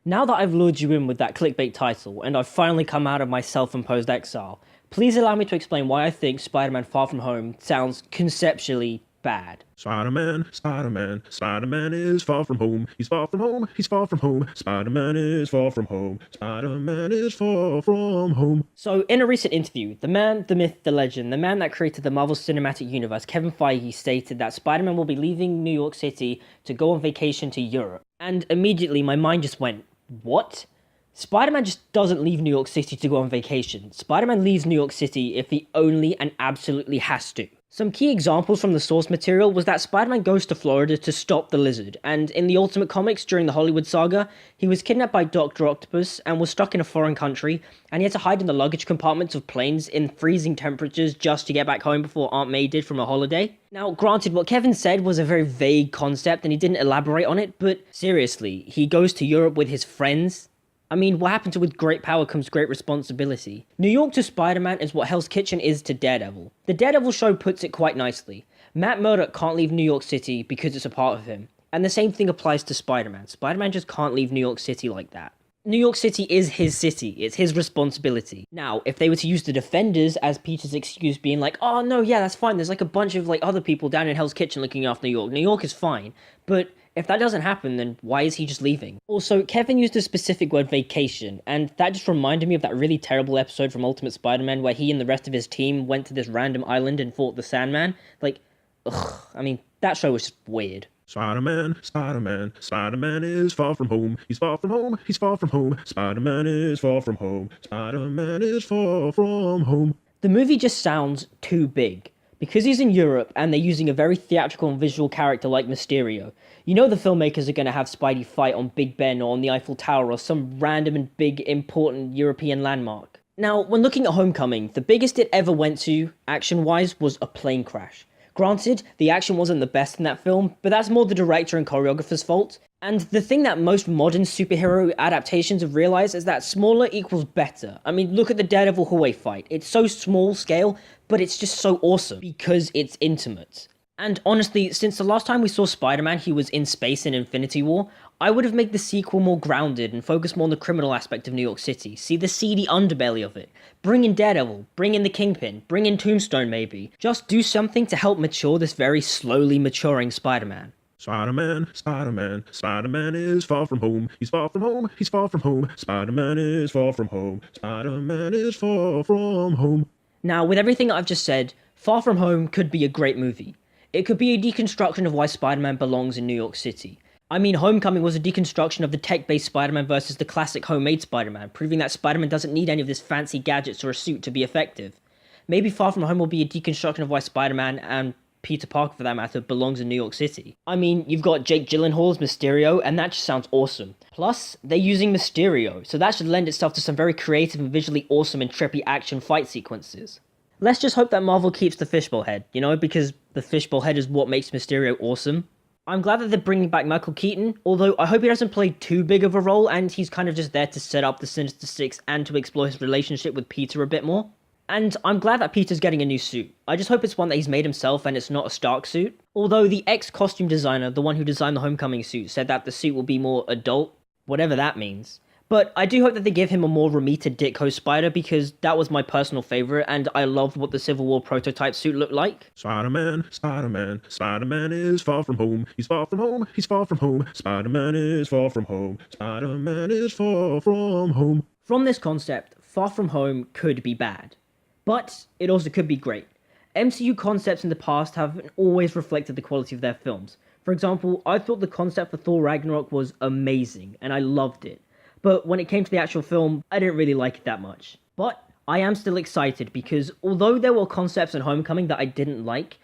Now that I've lured you in with that clickbait title, and I've finally come out of my self-imposed exile, please allow me to explain why I think Spider-Man Far From Home sounds conceptually bad. Spider-Man, Spider-Man, Spider-Man is far from home. He's far from home, he's far from home. Spider-Man is far from home. Spider-Man is far from home. So, in a recent interview, the man, the myth, the legend, the man that created the Marvel Cinematic Universe, Kevin Feige, stated that Spider-Man will be leaving New York City to go on vacation to Europe. And immediately my mind just went, what? Spider-Man just doesn't leave New York City to go on vacation. Spider-Man leaves New York City if he only and absolutely has to. Some key examples from the source material was that Spider-Man goes to Florida to stop the Lizard, and in the Ultimate Comics during the Hollywood saga, he was kidnapped by Dr. Octopus and was stuck in a foreign country, and he had to hide in the luggage compartments of planes in freezing temperatures just to get back home before Aunt May did from a holiday. Now, granted, what Kevin said was a very vague concept and he didn't elaborate on it, but seriously, he goes to Europe with his friends? I mean, what happens with great power comes great responsibility. New York to Spider-Man is what Hell's Kitchen is to Daredevil. The Daredevil show puts it quite nicely. Matt Murdock can't leave New York City because it's a part of him. And the same thing applies to Spider-Man. Spider-Man just can't leave New York City like that. New York City is his city. It's his responsibility. Now, if they were to use the Defenders as Peter's excuse, being like, oh no, yeah, that's fine. There's like a bunch of like other people down in Hell's Kitchen looking after New York. New York is fine. But if that doesn't happen, then why is he just leaving? Also, Kevin used a specific word, vacation, and that just reminded me of that really terrible episode from Ultimate Spider-Man where he and the rest of his team went to this random island and fought the Sandman. Like, ugh, I mean, that show was just weird. Spider-Man, Spider-Man, Spider-Man is far from home. He's far from home, he's far from home. Spider-Man is far from home. Spider-Man is far from home. The movie just sounds too big. Because he's in Europe and they're using a very theatrical and visual character like Mysterio, you know the filmmakers are going to have Spidey fight on Big Ben or on the Eiffel Tower or some random and big important European landmark. Now, when looking at Homecoming, the biggest it ever went to, action-wise, was a plane crash. Granted, the action wasn't the best in that film, but that's more the director and choreographer's fault. And the thing that most modern superhero adaptations have realized is that smaller equals better. I mean, look at the Daredevil hallway fight. It's so small scale, but it's just so awesome because it's intimate. And honestly, since the last time we saw Spider-Man, he was in space in Infinity War, I would have made the sequel more grounded and focus more on the criminal aspect of New York City. See the seedy underbelly of it. Bring in Daredevil, bring in the Kingpin, bring in Tombstone maybe. Just do something to help mature this very slowly maturing Spider-Man. Spider-Man, Spider-Man, Spider-Man is far from home. He's far from home, he's far from home. Spider-Man is far from home. Spider-Man is far from home. Now, with everything I've just said, Far From Home could be a great movie. It could be a deconstruction of why Spider-Man belongs in New York City. I mean, Homecoming was a deconstruction of the tech-based Spider-Man versus the classic homemade Spider-Man, proving that Spider-Man doesn't need any of this fancy gadgets or a suit to be effective. Maybe Far From Home will be a deconstruction of why Spider-Man, and Peter Parker for that matter, belongs in New York City. I mean, you've got Jake Gyllenhaal as Mysterio, and that just sounds awesome. Plus, they're using Mysterio, so that should lend itself to some very creative and visually awesome and trippy action fight sequences. Let's just hope that Marvel keeps the fishbowl head, you know, because the fishbowl head is what makes Mysterio awesome. I'm glad that they're bringing back Michael Keaton, although I hope he doesn't play too big of a role and he's kind of just there to set up the Sinister Six and to explore his relationship with Peter a bit more. And I'm glad that Peter's getting a new suit. I just hope it's one that he's made himself and it's not a Stark suit. Although the ex-costume designer, the one who designed the Homecoming suit, said that the suit will be more adult, whatever that means. But I do hope that they give him a more Romita Ditko Spider because that was my personal favourite and I loved what the Civil War prototype suit looked like. Spider-Man, Spider-Man, Spider-Man is far from home. He's far from home, he's far from home. Spider-Man is far from home. Spider-Man is far from home. From this concept, Far From Home could be bad. But it also could be great. MCU concepts in the past haven't always reflected the quality of their films. For example, I thought the concept for Thor Ragnarok was amazing and I loved it. But when it came to the actual film, I didn't really like it that much. But I am still excited because although there were concepts in Homecoming that I didn't like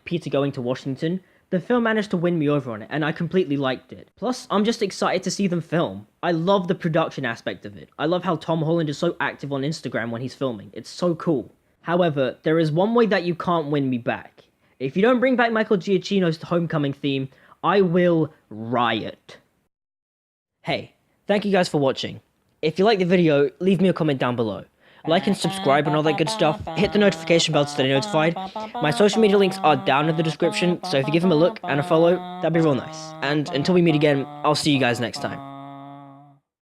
Peter going to Washington, the film managed to win me over on it, and I completely liked it. Plus, I'm just excited to see them film. I love the production aspect of it. I love how Tom Holland is so active on Instagram when he's filming. It's so cool. However, there is one way that you can't win me back. If you don't bring back Michael Giacchino's Homecoming theme, I will riot. Hey. Thank you guys for watching. If you like the video, leave me a comment down below. Like and subscribe and all that good stuff. Hit the notification bell to stay notified. My social media links are down in the description, so if you give them a look and a follow, that'd be real nice. And until we meet again, I'll see you guys next time.